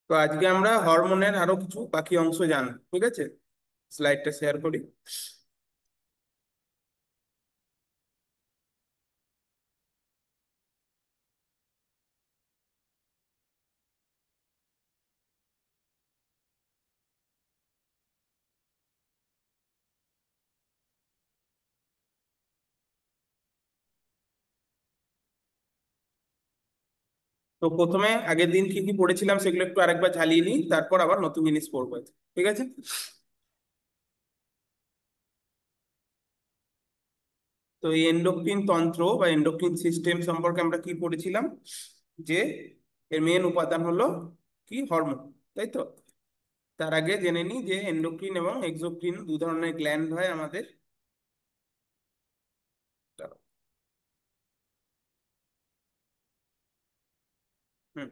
তো আজকে আমরা হরমোনের আরো কিছু বাকি অংশ জানবো, ঠিক আছে? স্লাইডটা শেয়ার করি। তো প্রথমে আগের দিন কি কি পড়েছিলাম সেগুলো একটু আরেকবার ঝালিয়ে নিই, তারপর আবার নতুন জিনিস পড়বো আজকে, ঠিক আছে? তো এই এন্ডোক্রিন তন্ত্র বা এন্ডোক্রিন সিস্টেম সম্পর্কে আমরা কি পড়েছিলাম? যে এর মেন উপাদান হলো কি, হরমোন, তাই তো? তার আগে জেনে নিই যে এন্ডোক্রিন এবং এক্সোক্রিন দু ধরনের গ্ল্যান্ড হয় আমাদের। হুম।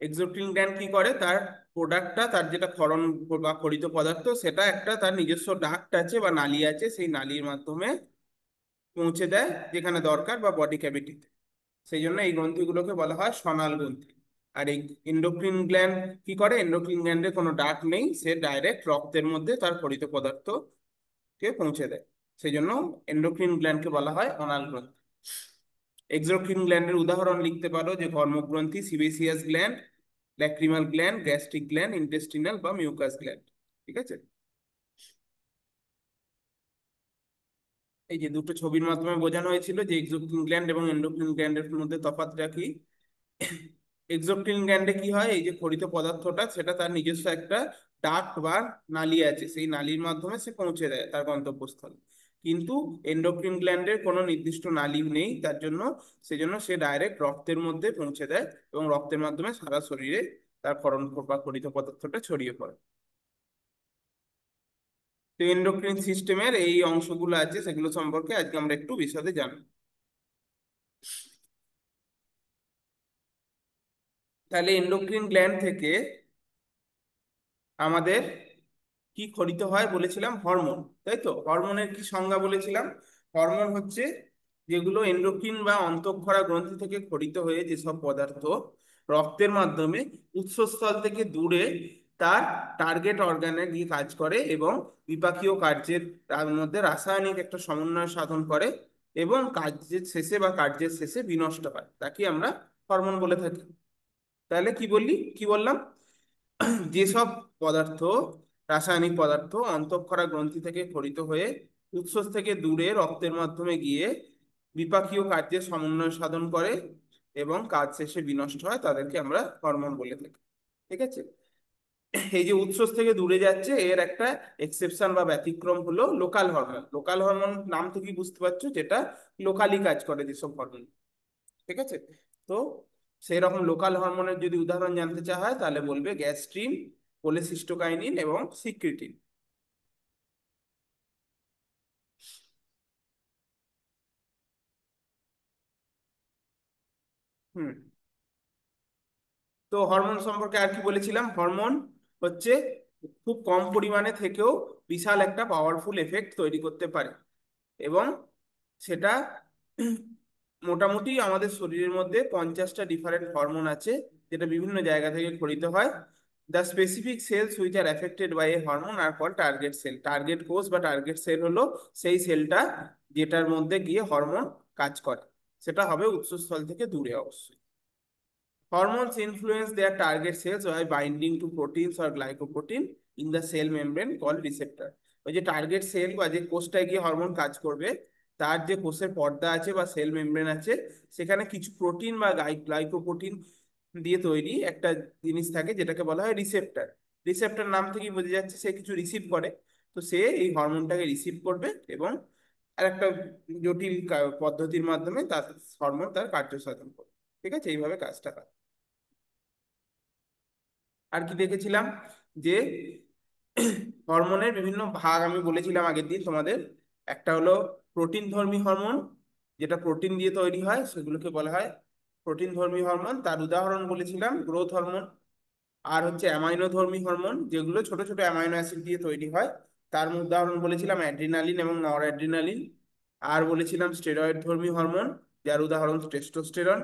এক্সোক্রিন গ্ল্যান্ড কি করে, তার প্রোডাক্টটা, তার যেটা ক্ষরণ বা খরিত পদার্থ, সেটা একটা তার নিজস্ব ডাক্ট আছে বা নালী আছে, সেই নালীর মাধ্যমে পৌঁছে দেয় যেখানে দরকার বা বডি ক্যাভিটিতে। সেই জন্য এই গ্রন্থিগুলোকে বলা হয় সনাল গ্রন্থি। আর এই এন্ডোক্রিন গ্ল্যান্ড কি করে, এন্ডোক্রিন গ্ল্যান্ডে কোনো ডাক্ট নেই, সে ডাইরেক্ট রক্তের মধ্যে তার খরিত পদার্থকে পৌঁছে দেয়। সেই জন্য এন্ডোক্রিন গ্ল্যান্ডকে বলা হয় অনাল গ্রন্থি। এক্সোক্রিন গ্ল্যান্ডের উদাহরণ লিখতে পারো যে কর্মগ্রন্থি, sebaceous gland, lacrimal gland, gastric gland, intestinal বা মিউকাস গ্ল্যান্ড, ঠিক আছে? এই যে দুটো ছবির মাধ্যমে বোঝানো হয়েছিল যে এক্সোক্রিন গ্ল্যান্ড এবং এন্ডোক্রিন গ্ল্যান্ডের মধ্যে তফাৎটা কি। এক্সোক্রিন গ্ল্যান্ডে কি হয়, এই যে খরিত পদার্থটা সেটা তার নিজস্ব একটা ডাক্ট বা নালী আছে, সেই নালীর মাধ্যমে সে পৌঁছে দেয় তার গন্তব্যস্থলে। কিন্তু এন্ডোক্রিন গ্ল্যান্ডের কোনো নির্দিষ্ট নালী নেই, তার জন্য সেজন্য সে ডাইরেক্ট রক্তের মধ্যে পৌঁছে দেয় এবং রক্তের মাধ্যমে সারা শরীরে তার ক্ষরণ বা খরিত পদার্থটা ছড়িয়ে পড়ে। তো এন্ডোক্রিন সিস্টেমের এই অংশগুলো আছে, সেগুলো সম্পর্কে আজকে আমরা একটু বিশদে জানবো। তাহলে এন্ডোক্রিন গ্ল্যান্ড থেকে আমাদের কি খরিত হয় বলেছিলাম, হরমোন, তাই তো? হরমোনের কি সংজ্ঞা বলেছিলাম? হরমোন হচ্ছে যেগুলো এন্ডোক্রিন বা অন্তঃক্ষরা গ্রন্থি থেকে খরিত হয়ে যেসব পদার্থ রক্তের মাধ্যমে উৎসস্থল থেকে দূরে তার টার্গেট অর্গানে গিয়ে কাজ করে এবং বিপাকীয় কার্যের তার মধ্যে রাসায়নিক একটা সমন্বয় সাধন করে এবং কার্যের শেষে বা কার্যের শেষে বিনষ্ট হয়, তাকে আমরা হরমোন বলে থাকি। তাহলে কি বললি, কি বললাম? যেসব পদার্থ, রাসায়নিক পদার্থ অন্তঃক্ষরা গ্রন্থি থেকে ক্ষরিত হয়ে উৎস থেকে দূরে রক্তের মাধ্যমে গিয়ে বিপাকীয় কার্যের সমন্বয় সাধন করে এবং কাজ শেষে বিনষ্ট হয়, তাদেরকে আমরা হরমোন বলে থাকি, ঠিক আছে? এই যে উৎস থেকে দূরে যাচ্ছে, এর একটা এক্সেপশন বা ব্যতিক্রম হলো লোকাল হরমোন। লোকাল হরমোন নাম থেকেই বুঝতে পারছো, যেটা লোকালি কাজ করে যেসব হরমোন, ঠিক আছে? তো সেই রকম লোকাল হরমোনের যদি উদাহরণ জানতে চাওয়া হয় তাহলে বলবে গ্যাস্ট্রিন, কোলেসিস্টোকাইনিন এবং সিক্রিটিন। হুম। তো হরমোন সম্পর্কে আর কি বলেছিলাম, হরমোন হচ্ছে খুব কম পরিমাণে থেকেও বিশাল একটা পাওয়ারফুল এফেক্ট তৈরি করতে পারে এবং সেটা মোটামুটি আমাদের শরীরের মধ্যে 50টা ডিফারেন্ট হরমোন আছে, যেটা বিভিন্ন জায়গা থেকে খরিত হয়। The specific cells which are affected by a hormone are call target cell. Target কোষ বা টার্গেট সেল হলো সেই সেলটা যেটার মধ্যে গিয়ে হরমোন কাজ করে, সেটা হবে উৎসস্থল থেকে দূরে অবশ্যই। Hormones influence their target cells by binding to proteins or glycoprotein in the cell membrane called receptor. ওই যে টার্গেট সেল বা যে কোষটায় গিয়ে হরমোন কাজ করবে, তার যে কোষের পর্দা আছে বা সেল মেমব্রেন আছে, সেখানে কিছু প্রোটিন বা গ্লাইকোপ্রোটিন দিয়ে তৈরি একটা জিনিস থাকে যেটাকে বলা হয় রিসেপ্টর। রিসেপ্টর নাম থেকেই বোঝা যাচ্ছে সে কিছু রিসিভ করে। তো সে এই হরমোনটাকে রিসিভ করবে এবং আর একটা জটিল পদ্ধতির মাধ্যমে তার হরমোন তার কার্য সাধন করবে, ঠিক আছে? এইভাবে কাজটা হয়। আর কি দেখেছিলাম যে হরমোনের বিভিন্ন ভাগ আমি বলেছিলাম আগের দিন তোমাদের। একটা হলো প্রোটিন ধর্মী হরমোন, যেটা প্রোটিন দিয়ে তৈরি হয়, সেগুলোকে বলা হয় প্রোটিন ধর্মী হরমোন। তার উদাহরণ বলেছিলাম গ্রোথ হরমোন। আর হচ্ছে অ্যামাইনো ধর্মী হরমোন, যেগুলো ছোট ছোট অ্যামাইনো অ্যাসিড দিয়ে তৈরি হয়, তার উদাহরণ বলেছিলাম অ্যাড্রিনালিন এবং নর অ্যাড্রিনালিন। আর বলেছিলাম স্টেরয়েড ধর্মী হরমোন, যার উদাহরণ টেস্টোস্টেরন।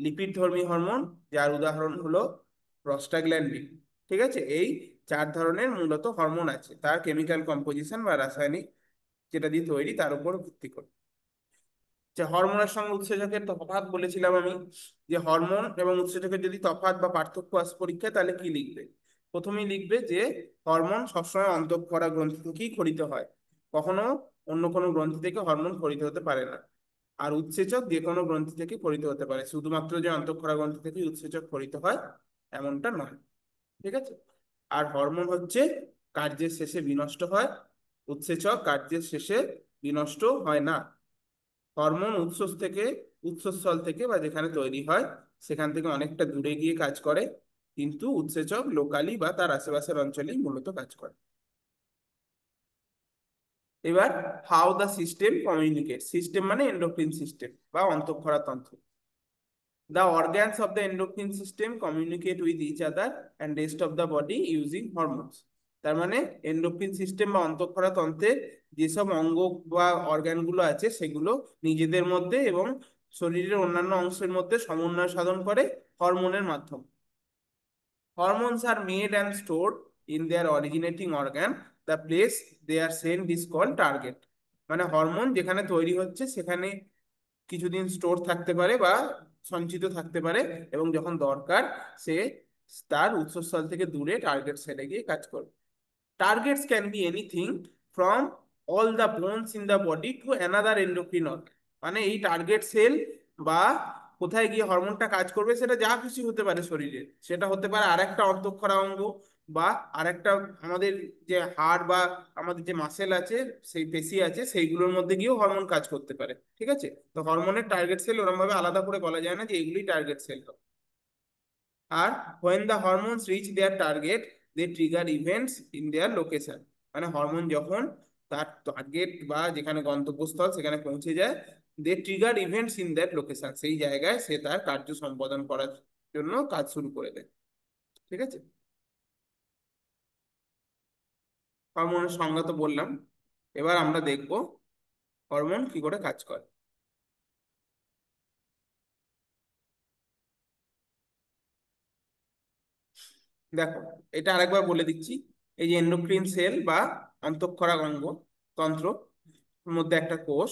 লিপিড ধর্মী হরমোন, যার উদাহরণ হলো প্রস্টাগ্ল্যান্ডিন। ঠিক আছে, এই চার ধরনের মূলত হরমোন আছে, তার কেমিক্যাল কম্পোজিশন বা রাসায়নিক যেটা দিয়ে তৈরি তার উপর ভিত্তি করে। যে হরমোনের সঙ্গে উৎসেচকের তফাৎ বলেছিলাম আমি, যে হরমোন এবং উৎসেচকের যদি তফাৎ বা পার্থক্য আসে পরীক্ষায় তাহলে কি লিখবে? প্রথমেই লিখবে যে হরমোন সবসময় অন্তঃক্ষরা গ্রন্থি থেকেই ক্ষরিত হয়, কখনো অন্য কোনো গ্রন্থি থেকে হরমোন ক্ষরিত হতে পারে না। আর উৎসেচক যে কোনো গ্রন্থি থেকে ক্ষরিত হতে পারে, শুধুমাত্র যে অন্তঃক্ষরা গ্রন্থি থেকে উৎসেচক ক্ষরিত হয় এমনটা নয়। ঠিক আছে। আর হরমোন হচ্ছে কার্যের শেষে বিনষ্ট হয়, উৎসেচক কার্যের শেষে বিনষ্ট হয় না। হরমোন উৎসস্থল থেকে বা যেখানে তৈরি হয় সেখান থেকে অনেকটা দূরে গিয়ে কাজ করে, কিন্তু উৎসেচক লোকালি বা তার আশেপাশের অঞ্চলেই মূলত কাজ করে। এবার how the system communicate, system মানে এন্ডোক্রিন সিস্টেম বা অন্তঃক্ষরা তন্ত্র। The organs of the endocrine system communicate with each other and rest of the body using hormones. তার মানে এন্ডোক্রিন সিস্টেম বা অন্তঃক্ষরা তন্ত্রের যেসব অঙ্গ বা অর্গানগুলো আছে সেগুলো নিজেদের মধ্যে এবং শরীরের অন্যান্য অংশের মধ্যে সমন্বয় সাধন করে হরমোনের মাধ্যমে। Hormones are made and stored in their originating organ. The place they are sent is called target. মানে হরমোন যেখানে তৈরি হচ্ছে সেখানে কিছুদিন স্টোর থাকতে পারে বা সঞ্চিত থাকতে পারে, এবং যখন দরকার সে তার উৎসস্থল থেকে দূরে টার্গেট সেলে গিয়ে কাজ করবে। Targets can be anything from all the bones in the body to another endocrine organ. মানে এই টার্গেট সেল বা কোথায় গিয়ে হরমোনটা কাজ করবে সেটা যা খুশি হতে পারে শরীরে, সেটা হতে পারে আরেকটা অন্তঃক্ষরা অঙ্গ বা আরেকটা আমাদের যে হাড় বা আমাদের যে মাসেল আছে, সেই পেশি আছে, সেইগুলোর মধ্যে গিয়েও হরমোন কাজ করতে পারে। ঠিক আছে, তো হরমোনের টার্গেট সেল ওরকম ভাবে আলাদা করে বলা যায় না যে এগুলি টার্গেট সেল। আর when the hormones reach their target they trigger events in their location. মানে হরমোন যখন তার টার্গেট বা যেখানে গন্তব্যস্থল সেখানে পৌঁছে যায়, they trigger events in that location, সেই জায়গায় সে তার কার্য সম্পাদন করার জন্য কাজ শুরু করে দেয়। ঠিক আছে, হরমোনের সংজ্ঞা তো বললাম, এবার আমরা দেখব হরমোন কি করে কাজ করে। দেখো, এটা আরেকবার বলে দিচ্ছি। এই যে এন্ডোক্রিন সেল বা অন্তঃক্ষরা অঙ্গ তন্ত্র মধ্যে একটা কোষ,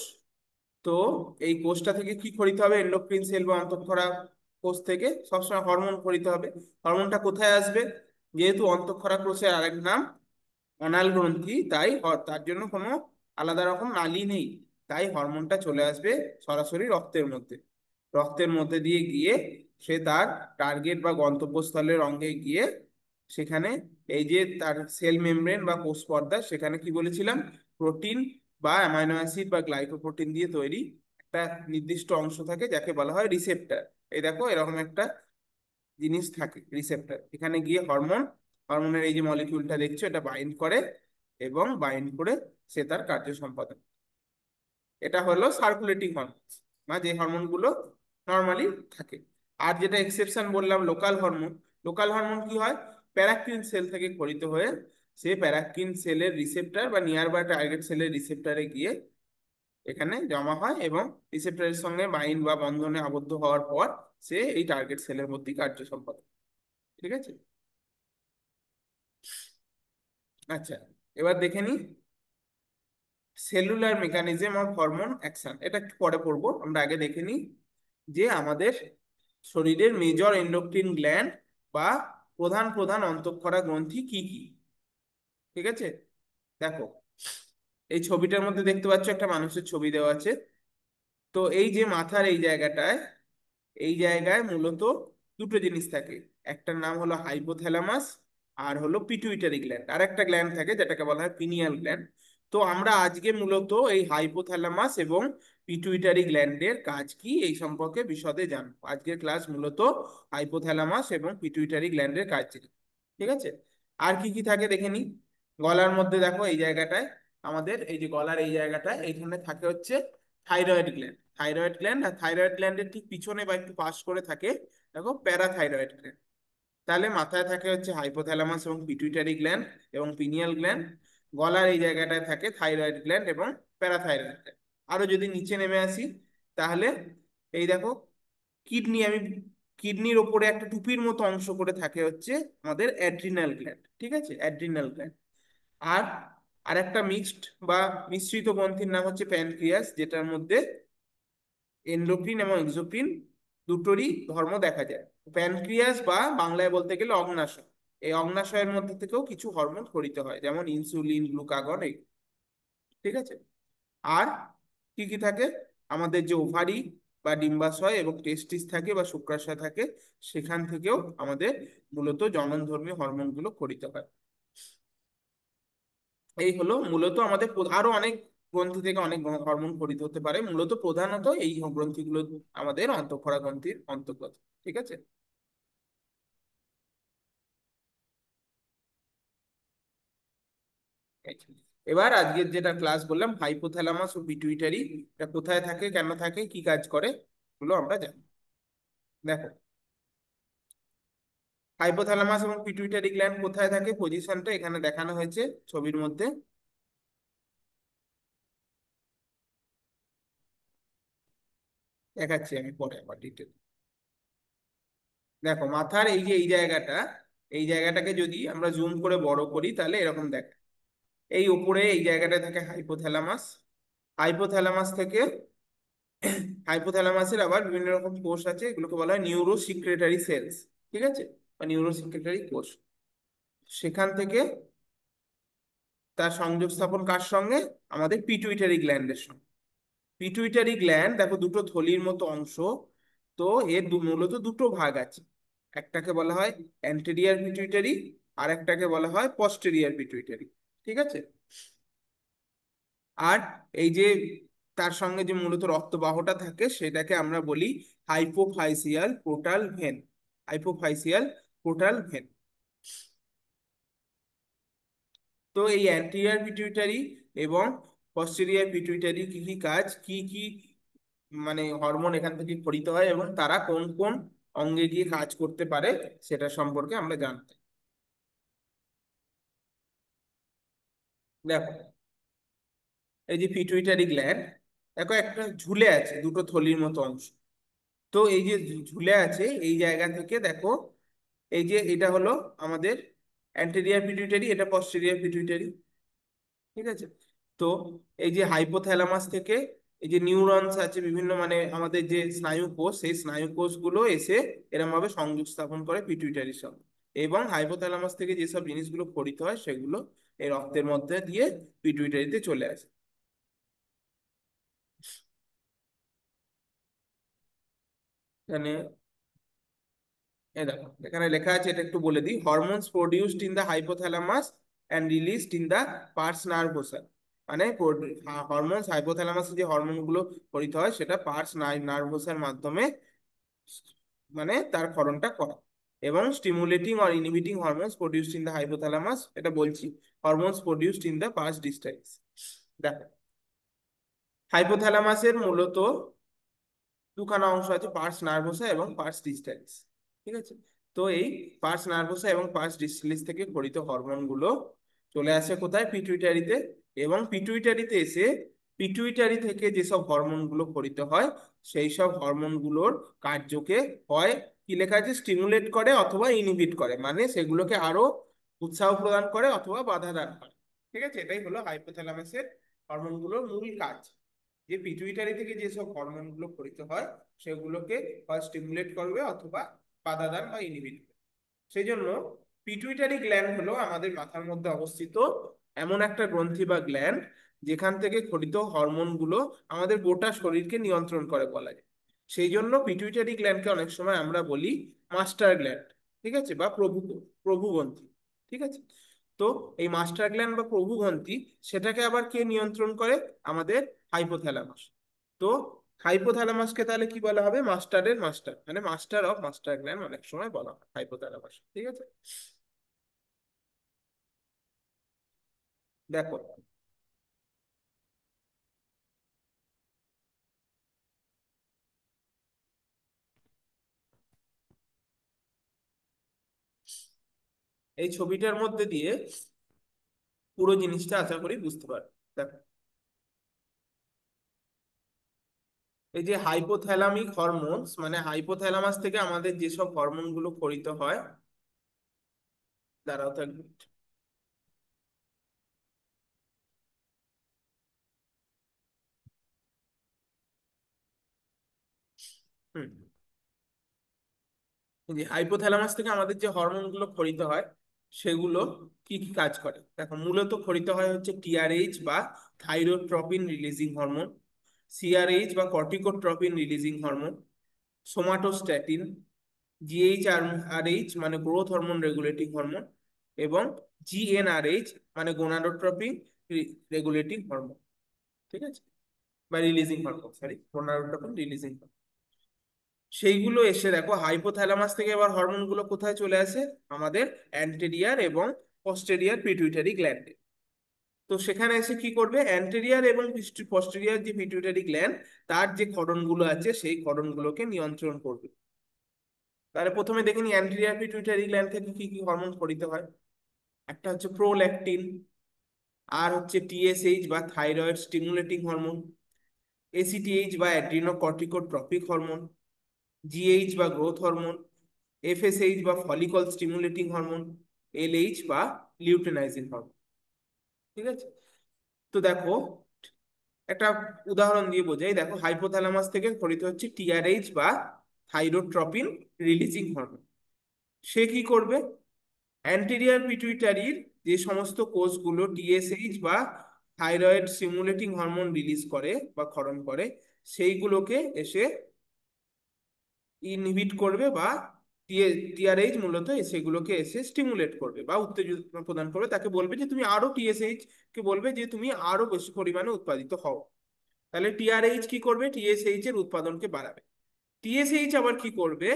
তো এই কোষটা থেকে কি খরিতে হবে? এন্ডোক্রিন সেল বা অন্তঃক্ষরা কোষ থেকে সবসময় হরমোন খরিতে হবে। হরমোনটা কোথায় আসবে? যেহেতু অন্তঃক্ষরা কোষের আরেক নাম অনাল গ্রন্থি, তাই তার জন্য কোনো আলাদা রকম নালী নেই, তাই হরমোনটা চলে আসবে সরাসরি রক্তের মধ্যে। রক্তের মধ্যে দিয়ে গিয়ে সে তার টার্গেট বা গন্তব্যস্থলের অঙ্গে গিয়ে সেখানে এই যে তার সেল মেমব্রেন বা কোষ পর্দা, সেখানে কি বলেছিলাম, প্রোটিন বা অ্যামাইনো অ্যাসিড বা গ্লাইকোপ্রোটিন দিয়ে তৈরি একটা নির্দিষ্ট অংশ থাকে যাকে বলা হয় রিসেপ্টর। এই দেখো এরকম একটা জিনিস থাকে রিসেপ্টর, এখানে গিয়ে হরমোনের এই যে মলিকিউলটা দেখছো এটা বাইন্ড করে, এবং বাইন্ড করে সে তার কার্য সম্পাদন। এটা হলো সার্কুলেটিং হরমোন বা যে হরমোনগুলো নর্মালি থাকে। আর যেটা এক্সেপশন বললাম লোকাল হরমোন, লোকাল হরমোন কি হয়? প্যারাক্রিন সেল থেকে ক্ষরিত হয়ে সে প্যারাক্রিন সেলের রিসেপ্টর বা নিয়ার বাই টার্গেট সেলের রিসেপ্টরে গিয়ে এখানে জমা হয়, এবং রিসেপ্টরের সঙ্গে বাইন্ড বা বন্ধনে আবদ্ধ হওয়ার পর সে এই টার্গেট সেলের মধ্যে কার্য সম্পাদন। ঠিক আছে, আচ্ছা, এবার দেখে নি cellular mechanism of hormone action, এটা একটু পরে পড়বো, আমরা আগে দেখে নিই যে আমাদের শরীরের মেজর এন্ডোক্রিন গ্ল্যান্ড বা প্রধান প্রধান অন্তঃক্ষরা গ্রন্থি কি কি। ঠিক আছে, দেখো এই ছবিটার মধ্যে দেখতে পাচ্ছ একটা মানুষের ছবি দেওয়া আছে। তো এই যে মাথার এই জায়গাটায়, এই জায়গায় মূলত দুটো জিনিস থাকে, একটার নাম হলো হাইপোথ্যালামাস আর হলো পিটুইটারি গ্ল্যান্ড, আর একটা গ্ল্যান্ড থাকে যেটাকে বলা হয় পিনিয়াল গ্ল্যান্ড। তো আমরা আজকে মূলত এই হাইপোথ্যালামাস এবং পিটুইটারি গ্ল্যান্ডের কাজ কি এই সম্পর্কে বিশদে জানবো। আজকের ক্লাস মূলত হাইপোথ্যালামাস এবং পিটুইটারি গ্ল্যান্ডের কাজ নিয়ে। ঠিক আছে, আর কি কি থাকে দেখে নি। গলার মধ্যে দেখো এই জায়গাটায়, আমাদের এই যে গলার এই জায়গাটায় এইখানে থাকে হচ্ছে থাইরয়েড গ্ল্যান্ড। থাইরয়েড গ্ল্যান্ড, আর থাইরয়েড গ্ল্যান্ডের ঠিক পিছনে বা একটু পাশ করে থাকে দেখো প্যারাথাইরয়েড গ্ল্যান্ড। তাহলে মাথায় থাকে হচ্ছে হাইপোথ্যালামাস এবং পিটুইটারি গ্ল্যান্ড এবং পিনিয়াল গ্ল্যান্ড। গলার এই জায়গাটায় থাকে থাইরয়েড গ্ল্যান্ড এবং প্যারাথাইরয়েড গ্ল্যান্ড। আরো যদি নিচে নেমে আসি তাহলে এই দেখো কিডনি আমি কিডনির ওপরে একটা টুপির মতো অংশ করে থাকে হচ্ছে আমাদের অ্যাড্রিনাল গ্ল্যান্ড, ঠিক আছে, অ্যাড্রিনাল গ্ল্যান্ড। আর আরেকটা মিক্সড বা মিশ্রিত গ্রন্থির নাম হচ্ছে প্যানক্রিয়াস, যেটার মধ্যে এন্ডোক্রিন এবং এক্সোক্রিন দুটোরই ধর্ম দেখা যায়। প্যানক্রিয়াস বা বাংলায় বলতে গেলে অগ্নাশয়, এই অগ্নাশয়ের মধ্যে থেকেও কিছু হরমোন খরিত হয়, যেমন ইনসুলিন, গ্লুকাগন, এই, ঠিক আছে। আর কি কি থাকে, আমাদের যে ওভারি বা ডিম্বাশয় এবং টেস্টিস থাকে বা শুক্রাশয় থাকে, সেখান থেকেও আমাদের মূলত জননধর্মী হরমোনগুলো খরিত হয়। এই হলো মূলত আমাদের আরো অনেক গ্রন্থি থেকে অনেক হরমোন খরিত হতে পারে, মূলত প্রধানত এই গ্রন্থিগুলো আমাদের অন্তঃক্ষরা গ্রন্থির অন্তর্গত, ঠিক আছে। এই যে। এবার আজকের যেটা ক্লাস বললাম, হাইপোথ্যালামাস ও পিটুইটারি, এটা কোথায় থাকে, কেন থাকে, কি কাজ করে, এগুলো আমরা জানি। দেখো, হাইপোথ্যালামাস এবং পিটুইটারি গ্ল্যান্ড কোথায় থাকে, পজিশনটা এখানে দেখানো হয়েছে ছবির মধ্যে। দেখাচ্ছি আমি পরে আবার ডিটেল। দেখো, মাথার এই যে এই জায়গাটা, এই জায়গাটাকে যদি আমরা জুম করে বড় করি তাহলে এরকম দেখ, এই উপরে এই জায়গাটা থাকে হাইপোথ্যালামাস। হাইপোথ্যালামাস থেকে, হাইপোথ্যালামাসের আবার বিভিন্ন রকম কোষ আছে, এগুলোকে বলা হয় নিউরো সিক্রেটারি সেলস, ঠিক আছে, বা নিউরো সিক্রেটারি কোষ। সেখান থেকে তার সংযোগ স্থাপন কার সঙ্গে, আমাদের পিটুইটারি গ্ল্যান্ডের সঙ্গে। পিটুইটারি গ্ল্যান্ড দেখো দুটো থলির মতো অংশ, তো এর মূলত দুটো ভাগ আছে, একটাকে বলা হয় অ্যান্টেরিয়ার পিটুইটারি, আর একটাকে বলা হয় পস্টেরিয়ার পিটুইটারি, ঠিক আছে। আর এই যে তার সঙ্গে যে মূলত রক্তবাহটা থাকে সেটাকে আমরা বলি হাইপোফাইসিয়াল পোর্টাল ভেন, হাইপোফাইসিয়াল পোর্টাল ভেন। তো এই অ্যান্টেরিয়র পিটুইটারি এবং পস্টেরিয়র পিটুইটারি কি কি কাজ, কি কি মানে হরমোন এখান থেকে খরিত হয় এবং তারা কোন কোন অঙ্গে গিয়ে কাজ করতে পারে, সেটা সম্পর্কে আমরা জানতে। দেখো, এই যে পিটুইটারি গ্ল্যান্ড, দেখো একটা ঝুলে আছে দুটো থলির মতো অংশ। তো এই যে ঝুলে আছে এই জায়গা থেকে দেখো, এই যে এটা হলো আমাদের অ্যান্টেরিয়র পিটুইটারি, এটা পস্টেরিয়র পিটুইটারি, ঠিক আছে। তো এই যে হাইপোথ্যালামাস থেকে এই যে নিউরনস আছে বিভিন্ন, মানে আমাদের যে স্নায়ু কোষ, সেই স্নায়ু কোষগুলো এসে এরম ভাবে সংযোগ স্থাপন করে পিটুইটারির সঙ্গে, এবং হাইপোথ্যালামাস থেকে যেসব জিনিসগুলো খরিত হয় সেগুলো এই রক্তের মধ্যে দিয়ে পিটুইটারিতে চলে আসে। এখানে এই দেখো এখানে লেখা আছে, এটা একটু বলে দিই, hormones produced in the hypothalamus and released in the pars nervosa. মানে হরমোনস হাইপোথ্যালামাসে যে হরমোনগুলো খরিত হয় সেটা পার্স নার্ভোসার মাধ্যমে মানে তার ক্ষরণটা করা। এবং stimulating or inhibiting hormones produced in the hypothalamus, এটা বলছি, hormones produced in the pars distalis. দেখো, হাইপোথ্যালামাসের মূলত দুখানা অংশ আছে, পার্স নার্ভোসা এবং পার্স ডিস্টালিস, ঠিক আছে। তো এই পার্স নার্ভোসা এবং পার্স ডিস্টালিস থেকে খরিত হরমোনগুলো চলে আসে কোথায়, পিটুইটারিতে। এবং পিটুইটারিতে এসে পিটুইটারি থেকে যেসব হরমোনগুলো খরিত হয় সেই সব হরমোনগুলোর কার্যকে হয় কি লেখা আছে, স্টিমুলেট করে অথবা ইনহিবিট করে, মানে সেগুলোকে আরো উৎসাহ প্রদান করে অথবা বাধা দান করে, ঠিক আছে। এটাই হলো হাইপোথ্যালামাসের হরমোনগুলোর মূল কাজ, যে পিটুইটারি থেকে যেসব হরমোনগুলো খরিত হয় সেগুলোকে হয় স্টিমুলেট করবে অথবা বাধা দান বা ইনহিবিট করবে। সেই জন্য পিটুইটারি গ্ল্যান্ড হলো আমাদের মাথার মধ্যে অবস্থিত এমন একটা গ্রন্থি বা গ্ল্যান্ড যেখান থেকে খরিত হরমোনগুলো আমাদের গোটা শরীরকে নিয়ন্ত্রণ করে বলা যায়। সেই জন্য পিটুইটারি গ্ল্যান্ডকে অনেক সময় আমরা বলি মাস্টার গ্ল্যান্ড, ঠিক আছে, বা প্রভুগ্রন্থি, ঠিক আছে। তো এই মাস্টার গ্ল্যান্ড বা প্রভুগ্রন্থি, সেটাকে আবার কে নিয়ন্ত্রণ করে, আমাদের হাইপোথ্যালামাস। তো হাইপোথ্যালামাসকে তাহলে কি বলা হবে, মাস্টারের মাস্টার, মানে মাস্টার অফ মাস্টার গ্ল্যান্ড অনেক সময় বলা হয় হাইপোথ্যালামাস, ঠিক আছে। দেখো, এই ছবিটার মধ্যে দিয়ে পুরো জিনিসটা আশা করি বুঝতে পারবে। দেখো, এই যে হাইপোথ্যালামিক হরমোনস, মানে হাইপোথ্যালামাস থেকে আমাদের যেসব হরমোন গুলো খরিত হয়, দাঁড়াও তো এক মিনিট। হুম, এই যে হাইপোথ্যালামাস থেকে আমাদের যে হরমোন গুলো খরিত হয় সেগুলো কি কি কাজ করে দেখো। মূলত খরিত হয় হচ্ছে টিআরএইচ বা থাইরোট্রপিন রিলিজিং হরমোন, সিআরএইচ বা কর্টিকোট্রপিন রিলিজিং হরমোন, সোমাটোস্ট্যাটিন, জিএইচআরএইচ মানে গ্রোথ হরমোন রেগুলেটিং হরমোন, এবং জিএনআরএইচ মানে গোনাডোট্রপিন রেগুলেটিং হরমোন। ঠিক আছে, বা releasing hormone, sorry, gonadotropin releasing. সেইগুলো এসে দেখো হাইপোথ্যালামাস থেকে এবার হরমোন গুলো কোথায় চলে আসে, আমাদের অ্যান্টেরিয়ার এবং পস্টেরিয়ার পিটুইটারি গ্ল্যান্ডে। তো সেখানে এসে কি করবে, অ্যান্টেরিয়ার এবং পস্টেরিয়ার যে পিটুইটারি গ্ল্যান্ড, তার যে ক্ষরণগুলো আছে সেই ক্ষরণগুলোকে নিয়ন্ত্রণ করবে। তাহলে প্রথমে দেখে নি অ্যান্টেরিয়ার পিটুইটারি গ্ল্যান্ড থেকে কি কি হরমোন খরিত হয়। একটা হচ্ছে প্রোল্যাকটিন, আর হচ্ছে টিএসএইচ বা থাইরয়েড স্টিমুলেটিং হরমোন, এসিটিএইচ বা অ্যাড্রিনোকর্টিকোট্রপিক হরমোন, জিএইচ বা গ্রোথ হরমোন, এফএসএইচ বা ফলিকল স্টিমুলেটিং হরমোন, এলএইচ বা লিউটেনাইজিং হরমোন। ঠিক আছে, তো দেখো একটা উদাহরণ দিয়ে বোঝাই। দেখো হাইপোথ্যালামাস থেকে খরিত হচ্ছে টিআরএইচ বা থাইরোট্রপিন রিলিজিং হরমোন। সে কি করবে, অ্যান্টেরিয়ার পিটুইটারির যে সমস্ত কোষগুলো টিএসএইচ বা থাইরয়েড স্টিমুলেটিং হরমোন রিলিজ করে বা ক্ষরণ করে, সেইগুলোকে এসে ইনহিবিট করবে, বা টিআরএইচ মূলত সেগুলোকে এসে স্টিমুলেট করবে বা উত্তেজনা প্রদান করবে। তাকে বলবে যে তুমি আরো, টিএসএইচ কে বলবে যে তুমি আরো বেশি পরিমাণে উৎপাদিত হও। তাহলে টিআরএইচ কি করবে, টিএসএইচ এর উৎপাদনকে বাড়াবে। টিএসএইচ আবার কি করবে,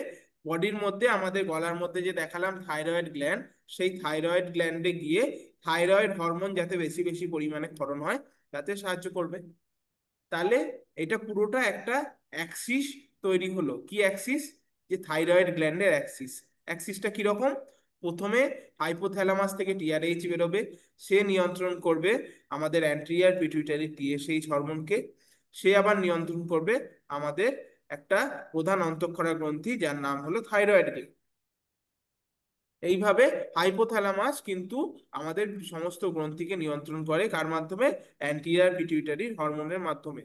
বডির মধ্যে আমাদের গলার মধ্যে যে দেখালাম থাইরয়েড গ্ল্যান্ড, সেই থাইরয়েড গ্ল্যান্ডে গিয়ে থাইরয়েড হরমোন যাতে বেশি বেশি পরিমাণে ক্ষরণ হয় তাতে সাহায্য করবে। তাহলে এটা পুরোটা একটা অ্যাক্সিস তৈরি হলো। কি অ্যাক্সিস, যে থাইরয়েড গ্ল্যান্ডের অ্যাক্সিস। অ্যাক্সিসটা কিরকম, প্রথমে হাইপোথ্যালামাস থেকে টিআরএইচ বেরোবে, সে নিয়ন্ত্রণ করবে আমাদের অ্যান্টেরিয়র পিটুইটারি টিএসএইচ হরমোনকে। সে আবার নিয়ন্ত্রণ করবে আমাদের একটা প্রধান অন্তঃক্ষরা গ্রন্থি যার নাম হলো থাইরয়েড গ্ল্যান্ড। এইভাবে হাইপোথ্যালামাস কিন্তু আমাদের সমস্ত গ্রন্থিকে নিয়ন্ত্রণ করে, কার মাধ্যমে, অ্যান্টেরিয়র পিটুইটারি হরমোনের মাধ্যমে।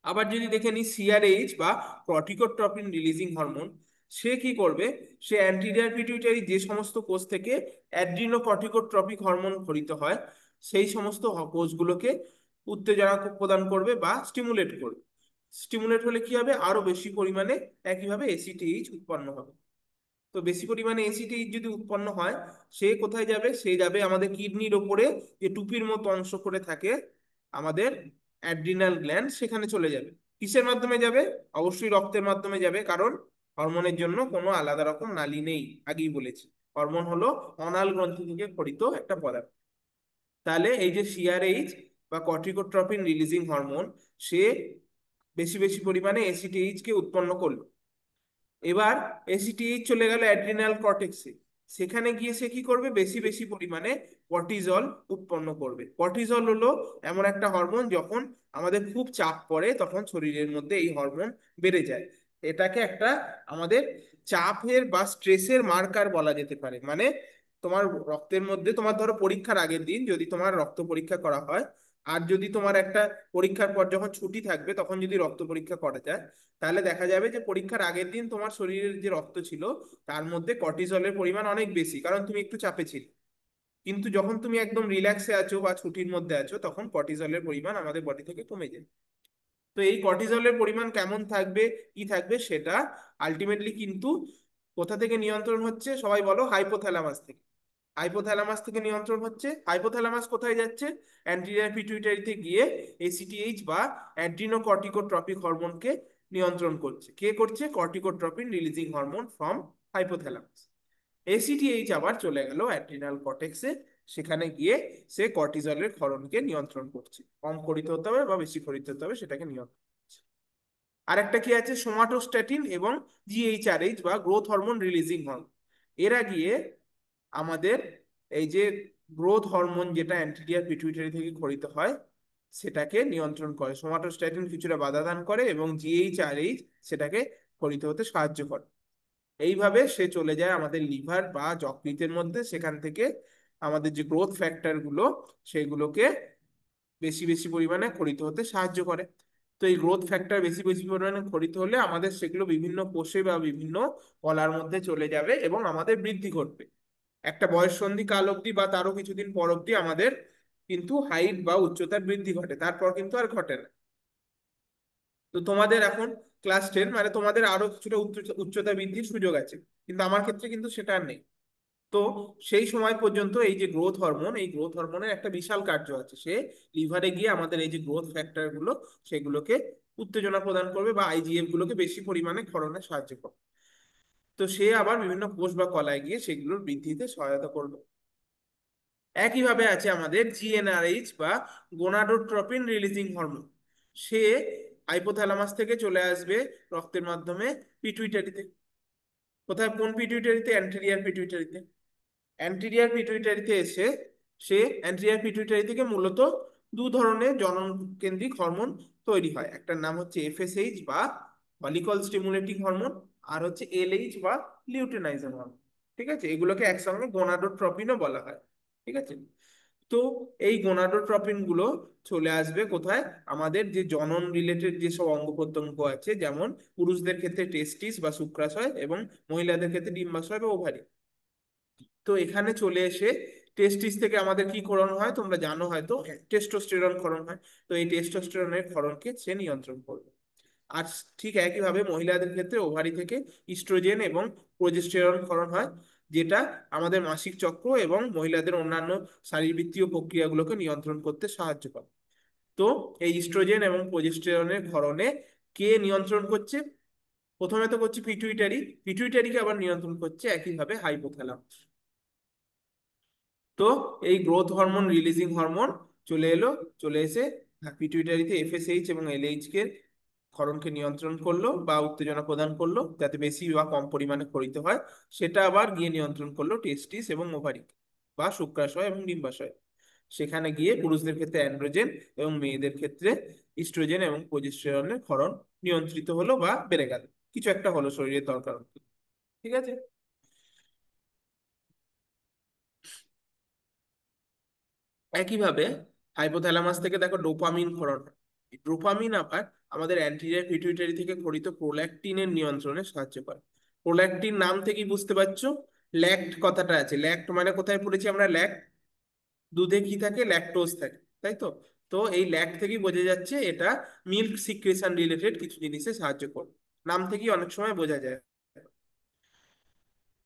আবার যদি দেখে নিই সিআরএইচ বা কর্টিকোট্রপিন রিলিজিং হরমোন, সে কি করবে, সে অ্যান্টেরিয়র পিটুইটারি যে সমস্ত কোষ থেকে অ্যাড্রিনোকর্টিকোট্রপিক হরমোন খরিত হয় সেই সমস্ত কোষগুলোকে উত্তেজনা প্রদান করবে বা স্টিমুলেট করবে। স্টিমুলেট হলে কি হবে, আরো বেশি পরিমাণে একইভাবে এসিটিএইচ উৎপন্ন হবে। তো বেশি পরিমাণে এসিটিএইচ যদি উৎপন্ন হয়, সে কোথায় যাবে, সে যাবে আমাদের কিডনির ওপরে যে টুপির মতো অংশ করে থাকে আমাদের অ্যাড্রিনাল গ্ল্যান্ড, সেখানে চলে যাবে। কিসের মাধ্যমে যাবে, অবশ্যই রক্তের মাধ্যমে যাবে, কারণ হরমোনের জন্য কোনো আলাদা রকম নালী নেই, আগেই বলেছি। হরমোন হলো অনাল গ্রন্থি থেকে খরিত একটা পদার্থ। তাহলে এই যে সিআরএইচ বা কর্টিকোট্রপিন রিলিজিং হরমোন, সে বেশি বেশি পরিমাণে এসিটিএইচ কে উৎপন্ন করলো। এবার এসিটিএইচ চলে গেল অ্যাড্রিনাল কর্টেক্সে, সেখানে গিয়ে সে কি করবে, বেশি বেশি পরিমাণে কর্টিজল উৎপন্ন করবে। কর্টিজল হলো এমন একটা হরমোন, যখন আমাদের খুব চাপ পড়ে তখন শরীরের মধ্যে এই হরমোন বেড়ে যায়। এটাকে একটা আমাদের চাপের বা স্ট্রেসের মার্কার বলা যেতে পারে। মানে তোমার রক্তের মধ্যে, তোমার ধরো পরীক্ষার আগের দিন যদি তোমার রক্ত পরীক্ষা করা হয়, আর যদি তোমার একটা পরীক্ষার পর যখন ছুটি থাকবে তখন যদি রক্ত পরীক্ষা করা যায়, তাহলে দেখা যাবে যে পরীক্ষার আগের দিন তোমার শরীরের যে রক্ত ছিল তার মধ্যে কর্টিজলের পরিমাণ অনেক বেশি, কারণ তুমি একটু চাপে ছিলে। কিন্তু যখন তুমি একদম রিল্যাক্সে আছো বা ছুটির মধ্যে আছো, তখন কর্টিজলের পরিমাণ আমাদের বডি থেকে কমে যায়। তো এই কর্টিজলের পরিমাণ কেমন থাকবে, কি থাকবে, সেটা আলটিমেটলি কিন্তু কোথা থেকে নিয়ন্ত্রণ হচ্ছে, সবাই বলো, হাইপোথ্যালামাস থেকে। হাইপোথ্যালামাস থেকে নিয়ন্ত্রণ হচ্ছে। হাইপোথ্যালামাস কোথায় যাচ্ছে, অ্যান্টেরিয়র পিটুইটারিতে গিয়ে এসিটিএইচ বা অ্যাড্রিনোকর্টিকোট্রপিক হরমোনকে নিয়ন্ত্রণ করছে। কে করছে, corticotropin releasing hormone from hypothalamus. ACTH আবার চলে গেল অ্যাড্রিনাল কর্টেক্সে, সেখানে গিয়ে সে কর্টিজলের ক্ষরণকে নিয়ন্ত্রণ করছে, কম করিতে হতে হবে বা বেশি করিতে হতে হবে সেটাকে নিয়ন্ত্রণ করছে। আরেকটা কি আছে, সোমাটোস্ট্যাটিন এবং জিএইচআরএইচ বা গ্রোথ হরমোন রিলিজিং হরমোন। এরা গিয়ে আমাদের এই যে গ্রোথ হরমোন যেটা অ্যান্টেরিয়র পিটুইটারি থেকে খরিত হয়, সেটাকে নিয়ন্ত্রণ করে, সোমাটোস্ট্যাটিন কিছুটা বাধা দান করে, এবং জিএইচআরএইচ সেটাকে ক্ষরিত হতে সাহায্য করে। এইভাবে সে চলে যায় আমাদের লিভার বা যকৃতের মধ্যে, সেখান থেকে আমাদের যে গ্রোথ ফ্যাক্টর গুলো সেগুলোকে বেশি বেশি পরিমাণে ক্ষরিত হতে সাহায্য করে। তো এই গ্রোথ ফ্যাক্টর বেশি বেশি পরিমাণে ক্ষরিত হলে আমাদের সেগুলো বিভিন্ন কোষে বা বিভিন্ন কলার মধ্যে চলে যাবে এবং আমাদের বৃদ্ধি ঘটবে। একটা বয়ঃসন্ধি কাল অবধি বা তারও কিছুদিন পর অবধি আমাদের কিন্তু হাইট বা উচ্চতার বৃদ্ধি ঘটে, তারপর কিন্তু আর ঘটে না। তো তোমাদের এখন ক্লাস 10, মানে তোমাদের আরো কিছুটা উচ্চতা বৃদ্ধির সুযোগ আছে, কিন্তু আমার ক্ষেত্রে কিন্তু সেটা আর নেই। তো সেই সময় পর্যন্ত এই যে গ্রোথ হরমোন, এই গ্রোথ হরমোনের একটা বিশাল কার্য আছে, সে লিভারে গিয়ে আমাদের এই যে গ্রোথ ফ্যাক্টর গুলো সেগুলোকে উত্তেজনা প্রদান করবে বা আইজিএফ গুলোকে বেশি পরিমাণে ক্ষরণে সাহায্য করবে। তো সে আবার বিভিন্ন কোষ বা কলায় গিয়ে সেগুলোর বৃদ্ধিতে সহায়তা করবে। একইভাবে আছে আমাদের জিএনআরএইচ বা গোনাডোট্রপিন রিলিজিং হরমোন। সে হাইপোথ্যালামাস থেকে চলে আসবে রক্তের মাধ্যমে পিটুইটারিতে। কোথায়, কোন পিটুইটারিতে? অ্যান্টেরিয়ার পিটুইটারিতে। অ্যান্টেরিয়ার পিটুইটারিতে এসে সে অ্যান্টেরিয়ার পিটুইটারি থেকে মূলত দু ধরনের জনন কেন্দ্রিক হরমোন তৈরি হয়। একটার নাম হচ্ছে এফএসএইচ বা ফলিকল স্টিমুলেটিং হরমোন, আর হচ্ছে এলএইচ বা লিউটেনাইজিং হরমোন। ঠিক আছে, এগুলোকে একসঙ্গে গোনাডোট্রপিনও বলা হয়। ঠিক আছে। তো এই গোনাডোট্রপিন গুলো চলে আসবে কোথায়? আমাদের যে জনন রিলেটেড যেসব অঙ্গ প্রত্যঙ্গ আছে, যেমন পুরুষদের ক্ষেত্রে টেস্টিস বা শুক্রাশয়, এবং মহিলাদের ক্ষেত্রে ডিম্বাশয় বা ওভারি। তো এখানে চলে এসে টেস্টিস থেকে আমাদের কি ক্ষরণ হয় তোমরা জানো হয়তো, টেস্টোস্টেরন ক্ষরণ হয়। তো এই টেস্টোস্টেরনের ক্ষরণকে সে নিয়ন্ত্রণ করবে। আর ঠিক একইভাবে মহিলাদের ক্ষেত্রে ওভারি থেকে ইস্ট্রোজেন এবং প্রোজেস্টেরন ক্ষরণ হয়, যেটা আমাদের মাসিক চক্র এবং মহিলাদের অন্যান্য শারীরবৃত্তীয় প্রক্রিয়াগুলোকে নিয়ন্ত্রণ করতে সাহায্য করে। তো এই ইস্ট্রোজেন এবং প্রোজেস্টেরনের ক্ষরণে কে নিয়ন্ত্রণ করছে? প্রথমে তো করছে পিটুইটারি, পিটুইটারিকে আবার নিয়ন্ত্রণ করছে একইভাবে হাইপোথ্যালামাস। তো এই গ্রোথ হরমোন রিলিজিং হরমোন চলে এলো, চলে এসে পিটুইটারিতে এফএসএইচ এবং এলএইচ কে ক্ষরণকে নিয়ন্ত্রণ করলো বা উত্তেজনা প্রদান করলো যাতে বেশি বা কম পরিমাণে ক্ষরিত হয়। সেটা আবার গিয়ে নিয়ন্ত্রণ করলো টেস্টিস এবং ওভারি বা শুক্রাশয় এবং ডিম্বাশয়। সেখানে গিয়ে পুরুষদের ক্ষেত্রে অ্যান্ড্রোজেন এবং মেয়েদের ক্ষেত্রে ইস্ট্রোজেন এবং প্রোজেস্টেরনের ক্ষরণ নিয়ন্ত্রিত হলো বা বেড়ে গেল, কিছু একটা হলো শরীরের দরকার মতো। ঠিক আছে। একইভাবে হাইপোথ্যালামাস থেকে দেখো ডোপামিন ক্ষরণ হয়। ডোপামিন আবার আমাদের অ্যান্টেরিয়র পিটুইটারি থেকে ক্ষরিত প্রোল্যাকটিনের নিয়ন্ত্রণে সাহায্য করে। প্রোল্যাকটিন নাম থেকেই বুঝতে পারছো, ল্যাক্ট কথাটা আছে, ল্যাক্ট মানে কোথায় পড়েছি আমরা? ল্যাক্ট, দুধে কি থাকে? ল্যাকটোজ থাকে, তাই তো। তো এই ল্যাক্ট থেকেই বোঝা যাচ্ছে এটা মিল্ক সিক্রেশন রিলেটেড কিছু জিনিসে সাহায্য করে, নাম থেকেই অনেক সময় বোঝা যায়।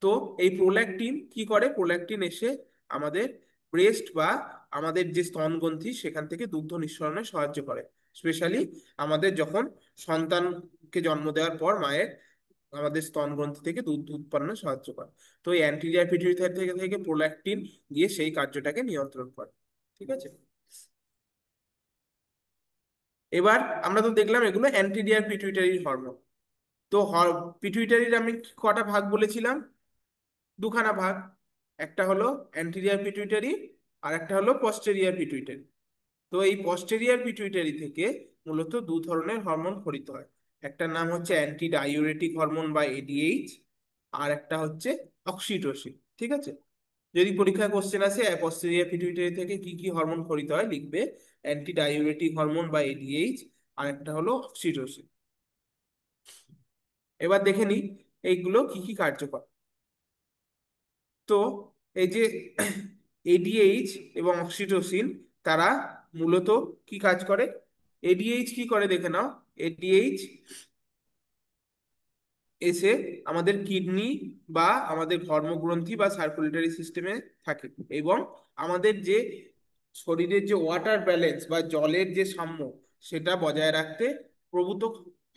তো এই প্রোল্যাকটিন কি করে? প্রোল্যাকটিন এসে আমাদের ব্রেস্ট বা আমাদের যে স্তনগ্রন্থি সেখান থেকে দুগ্ধ নিঃসরণে সাহায্য করে। স্পেশালি আমাদের যখন সন্তানকে জন্ম দেওয়ার পর মায়ের আমাদের স্তনগ্রন্থি থেকে দুধ উৎপন্নে সাহায্য করে। তো এই অ্যান্টিরিয়ার পিটুইটারি থেকে থেকে প্রোল্যাকটিন গিয়ে সেই কার্যটাকে নিয়ন্ত্রণ করে। ঠিক আছে। এবার আমরা তো দেখলাম এগুলো অ্যান্টিরিয়ার পিটুইটারি হরমোন। তো পিটুইটারির আমি কটা ভাগ বলেছিলাম? দুখানা ভাগ। একটা হলো অ্যান্টেরিয়র পিটুইটারি, আর একটা হলো পস্টেরিয়র পিটুইটারি। তো এই পস্টেরিয়র পিটুইটারি থেকে মূলত দু ধরনের হরমোন খরিত হয়। একটার নাম হচ্ছে অ্যান্টি ডাইউরেটিক হরমোন বা এডিএইচ, আর একটা হচ্ছে অক্সিটোসিন। ঠিক আছে। যদি পরীক্ষায় কোশ্চেন আসে পস্টেরিয়র পিটুইটারি থেকে কি কি হরমোন খরিত হয়, লিখবে অ্যান্টি ডাইউরেটিক হরমোন বা এডিএইচ, আর একটা হলো অক্সিটোসিন। এবার দেখে নিই এইগুলো কি কি কার্যকর। তো এই যে এডিএইচ এবং অক্সিটোসিন, তারা মূলত কি কাজ করে? এডিএইচ কি করে দেখে নাও। এডিএইচ এসে আমাদের কিডনি বা আমাদের ধর্মগ্রন্থি বা সার্কুলেটরি সিস্টেমে থাকে, এবং আমাদের যে শরীরের যে ওয়াটার ব্যালেন্স বা জলের যে সাম্য সেটা বজায় রাখতে প্রভূত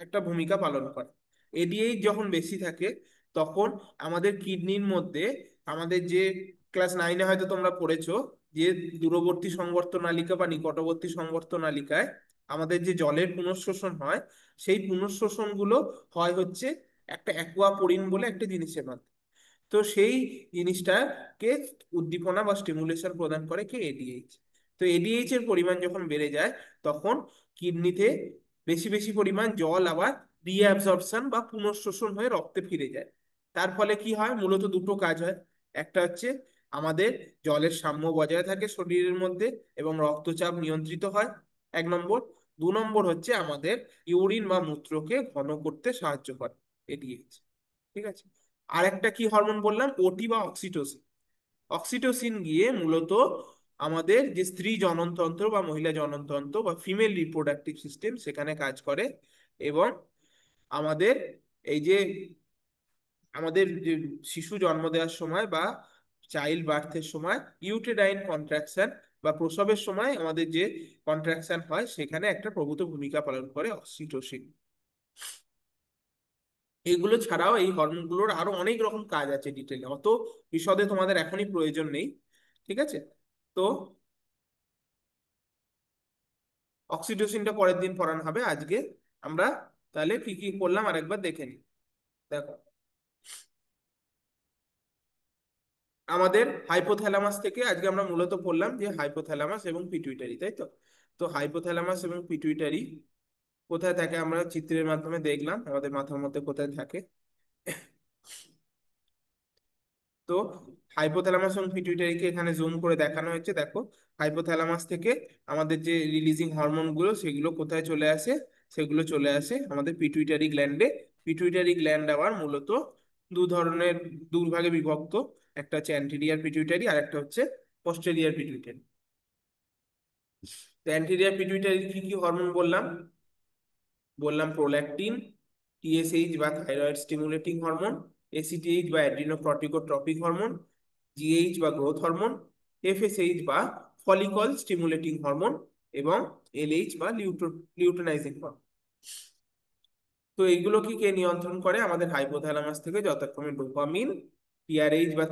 একটা ভূমিকা পালন করে। এডিএইচ যখন বেশি থাকে তখন আমাদের কিডনির মধ্যে আমাদের যে ক্লাস 9-এ হয়তো তোমরা পড়েছো যে দূরবর্তী সংবর্ত নালিকা বা নিকটবর্তী সংবর্ত নালিকায় আমাদের যে জলের পুনঃশোষণ হয়, সেই পুনঃশোষণ গুলো হয় হচ্ছে একটা অ্যাকুয়াপোরিন বলে একটা জিনিসের মাধ্যমে। তো সেই জিনিসটাকে উদ্দীপনা বা স্টিমুলেশন প্রদান করে কে? এডিএইচ। তো এডিএইচ এর পরিমাণ যখন বেড়ে যায় তখন কিডনিতে বেশি বেশি পরিমাণ জল আবার রিঅ্যাবজর্পশন বা পুনঃশোষণ হয়ে রক্তে ফিরে যায়। তার ফলে কি হয়, মূলত দুটো কাজ হয়। একটা হচ্ছে আমাদের জলের সাম্য বজায় থাকে শরীরের মধ্যে এবং রক্তচাপ নিয়ন্ত্রিত হয়, 1 নম্বর। 2 নম্বর হচ্ছে আমাদের ইউরিন বা মূত্রকে ঘন করতে সাহায্য করে এডিএইচ। ঠিক আছে। আর একটা কি হরমোন বললাম, ওটি বা অক্সিটোসিন। অক্সিটোসিন গিয়ে মূলত আমাদের যে স্ত্রী জননতন্ত্র বা মহিলা জননতন্ত্র বা ফিমেল রিপ্রোডাক্টিভ সিস্টেম সেখানে কাজ করে। এবং আমাদের এই যে আমাদের যে শিশু জন্ম দেওয়ার সময় বা চাইল্ড বার্থের সময় ইউটেরাইন কন্ট্রাকশন বা প্রসবের সময় আমাদের যে কন্ট্রাকশন হয় সেখানে একটা প্রভূত ভূমিকা পালন করে অক্সিটোসিন। এগুলো ছাড়াও এই হরমোনগুলোর আরো অনেক রকম কাজ আছে, ডিটেলে অত বিশদে তোমাদের এখনই প্রয়োজন নেই। ঠিক আছে। তো অক্সিটোসিনটা পরের দিন পড়ানো হবে। আজকে আমরা তাহলে কি কি করলাম আরেকবার দেখে নিই। দেখো, আমাদের হাইপোথ্যালামাস থেকে আজকে আমরা মূলত পড়লাম যে হাইপোথ্যালামাস এবং পিটুইটারি, তাই তো। তো হাইপোথ্যালামাস এবং পিটুইটারি কোথায় থাকে আমরা চিত্রের মাধ্যমে দেখলাম আমাদের মাথার মধ্যে কোথায় থাকে। তো হাইপোথ্যালামাস এবং পিটুইটারিকে এখানে জুম করে দেখানো হয়েছে, দেখো। হাইপোথ্যালামাস থেকে আমাদের যে রিলিজিং হরমোন গুলো সেগুলো কোথায় চলে আসে, সেগুলো চলে আসে আমাদের পিটুইটারি গ্ল্যান্ডে। পিটুইটারি গ্ল্যান্ড আবার মূলত দু ধরনের, দুভাগে বিভক্ত। একটা হচ্ছে অ্যান্টেরিয়ার পিটুইটারি আর একটা হচ্ছে পস্টেরিয়ার পিটুইটারি। অ্যান্টেরিয়ার পিটুইটারি কি কি হরমোন বললাম, বললাম প্রোল্যাকটিন, টিএসএইচ বা থাইরয়েড স্টিমুলেটিং হরমোন, এসিটিএইচ বা অ্যাড্রিনোকর্টিকোট্রপিক হরমোন, জিএইচ বা গ্রোথ হরমোন, এফএসএইচ বা ফলিকল স্টিমুলেটিং হরমোন, এবং এলএইচ বা লিউটেনাইজিং হরমোন। তো এইগুলো কি কে নিয়ন্ত্রণ করে, আমাদের হাইপোথ্যালামাস থেকে যথাক্রমে ডোপামিন, টিআরএইচ বা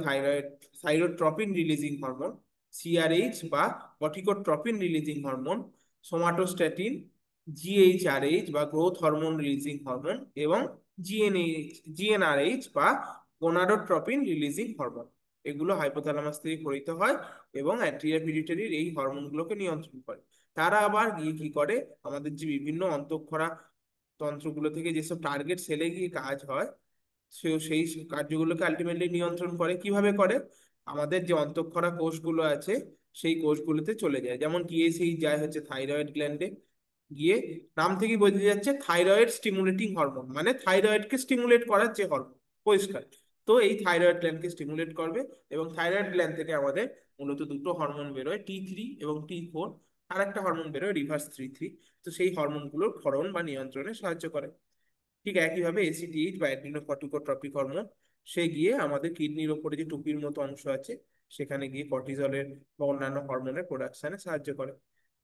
থাইরোট্রপিন রিলিজিং হরমোন, সিআরএইচ বা কর্টিকোট্রপিন রিলিজিং হরমোন, সোমাটোস্ট্যাটিন, জিএইচআরএইচ বা গ্রোথ হরমোন রিলিজিং হরমোন, এবং জিএনআরএইচ বা গোনাডোট্রপিন রিলিজিং হরমোন। এগুলো হাইপোথ্যালামাস থেকে পরিত হয় এবং অ্যাড্রিনাল পিটুইটারির এই হরমোনগুলোকে নিয়ন্ত্রণ করে। তারা আবার গিয়ে কি করে, আমাদের যে বিভিন্ন অন্তঃক্ষরা তন্ত্রগুলো থেকে যেসব টার্গেট সেলে গিয়ে কাজ হয় সেই কার্যগুলোকে আলটিমেটলি নিয়ন্ত্রণ করে। কিভাবে করে, আমাদের যে অন্তঃক্ষরা কোষগুলো আছে সেই কোষগুলোতে চলে যায়, যেমন টিএসএইচ যায় হচ্ছে থাইরয়েড গ্ল্যান্ডে, গিয়ে নাম থেকেই বোঝা যাচ্ছে থাইরয়েড স্টিমুলেটিং হরমোন, মানে থাইরয়েডকে স্টিমুলেট করার যে হরমোন, পরিষ্কার। তো এই থাইরয়েড গ্ল্যান্ডকে স্টিমুলেট করবে এবং থাইরয়েড গ্ল্যান্ড থেকে আমাদের মূলত দুটো হরমোন বেরোয়, T3 এবং T4। আর একটা হরমোন বেরোয় রিভার্স 3 3। তো সেই হরমোনগুলোর ক্ষরণ বা নিয়ন্ত্রণে সাহায্য করে। ঠিক একইভাবে এসিটিএইচ বা অ্যাড্রিনোকর্টিকোট্রপিক হরমোন সে গিয়ে আমাদের কিডনির ওপরে যে টুপির মতো অংশ আছে সেখানে গিয়ে কর্টিজলের বা অন্যান্য হরমোনের প্রোডাকশনে সাহায্য করে।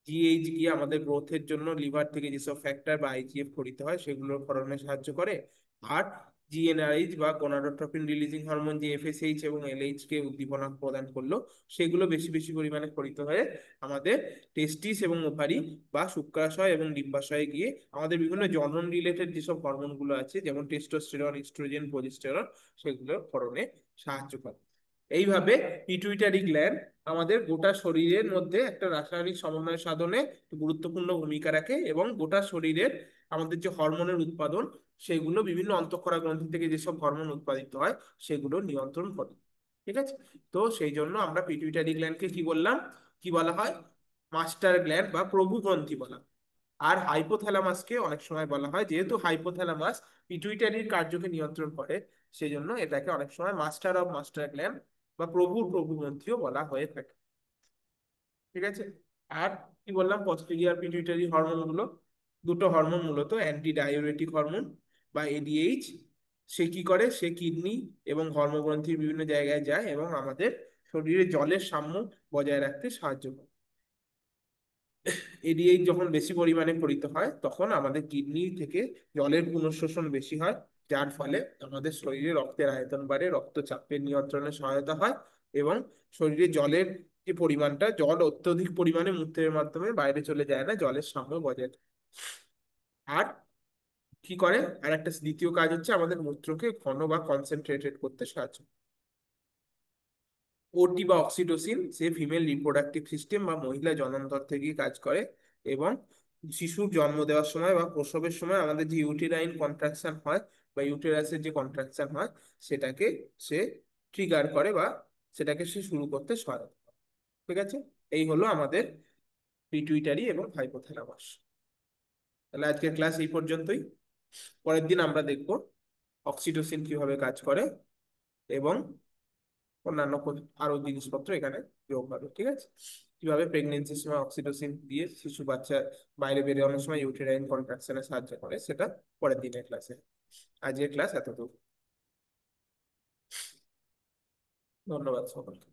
জিএইচ গিয়ে আমাদের গ্রোথের জন্য লিভার থেকে যেসব ফ্যাক্টর বা আইজিএফ খরিত হয় সেগুলোর ক্ষরণে সাহায্য করে। আর জিএনআরএইচ বা গোনাডোট্রপিন রিলিজিং হরমোন যে এফএসএইচ এবং এলএইচ কে উদ্দীপনা প্রদান করলো সেগুলো বেশি বেশি পরিমাণে খরিত হয়ে আমাদের টেস্টিস এবং ওভারি বা শুক্রাশয় এবং ডিম্বাশয়ে গিয়ে আমাদের বিভিন্ন জনন রিলেটেড যেসব হরমোন গুলো আছে যেমন টেস্টোস্টেরন, ইস্ট্রোজেন, প্রোজেস্টেরন, সেগুলোর ক্ষরণে সাহায্য করে। এইভাবে পিটুইটারি গ্ল্যান্ড আমাদের গোটা শরীরের মধ্যে একটা রাসায়নিক সমন্বয় সাধনে গুরুত্বপূর্ণ ভূমিকা রাখে এবং গোটা শরীরের আমাদের যে হরমোনের উৎপাদন সেগুলো বিভিন্ন অন্তঃক্ষরা গ্রন্থি থেকে যেসব হরমোন উৎপাদিত হয় সেগুলো নিয়ন্ত্রণ করে। ঠিক আছে। তো সেই জন্য আমরা পিটুইটারি গ্ল্যান্ডকে কি বললাম, কি বলা হয়, মাস্টার গ্ল্যান্ড বা প্রভু গ্রন্থি বলা হয়। আর হাইপোথ্যালামাসকে অনেক সময় বলা হয়, যেহেতু হাইপোথ্যালামাস পিটুইটারির কার্যকে নিয়ন্ত্রণ করে সেই জন্য এটাকে অনেক সময় মাস্টার অফ মাস্টার গ্ল্যান্ড বা প্রভুর প্রভু গ্রন্থিও বলা হয়ে থাকে। ঠিক আছে। আর কি বললাম, পস্টেরিয়র পিটুইটারি হরমোন গুলো, দুটো হরমোন মূলত অ্যান্টি ডাইউরেটিক হরমোন বা এডিএইচ। সে কি করে, সে কিডনি এবং ধর্মগ্রন্থির বিভিন্ন জায়গায় যায় এবং আমাদের শরীরে জলের সাম্য বজায় রাখতে সাহায্য করে। এডিএইচ যখন বেশি পরিমাণে পরিত হয় তখন আমাদের কিডনি থেকে জলের পুনঃশোষণ বেশি হয়, যার ফলে আমাদের শরীরে রক্তের আয়তন বাড়ে, রক্তচাপের নিয়ন্ত্রণে সহায়তা হয় এবং শরীরে জলের যে পরিমাণটা, জল অত্যধিক পরিমাণে মূত্রের মাধ্যমে বাইরে চলে যায় না, জলের সাম্য বজায় থাকে। আর কি করে, আর একটা দ্বিতীয় কাজ হচ্ছে আমাদের মূত্রকে ঘন বা কনসেন্ট্রেটেড করতে সাহায্য করে। ওটি বা অক্সিটোসিন সে ফিমেল রিপ্রোডাক্টিভ সিস্টেম বা মহিলা জননতন্ত্র থেকে কাজ করে, এবং শিশুর জন্ম দেওয়ার সময় বা প্রসবের সময় আমাদের যে ইউটেরাইন কন্ট্রাকশন হয় বা ইউটেরাসের যে কন্ট্রাকশন হয় সেটাকে সে ট্রিগার করে বা সেটাকে সে শুরু করতে সহায়তা করে। ঠিক আছে, এই হলো আমাদের পিটুইটারি এবং হাইপোথ্যালামাস। তাহলে আজকের ক্লাস এই পর্যন্তই। পরের দিন আমরা দেখব অক্সিটোসিন কিভাবে কাজ করে এবং অন্যান্য আরো জিনিসপত্র এখানে যোগ হবে। ঠিক আছে, কিভাবে প্রেগনেন্সির সময় অক্সিটোসিন দিয়ে শিশু বাচ্চা বাইরে বেরোনোর সময় ইউটেরাইন কন্ট্রাকশনে সাহায্য করে, সেটা পরের দিনের ক্লাসে। আজকের ক্লাস এতটুকু। ধন্যবাদ সকলকে।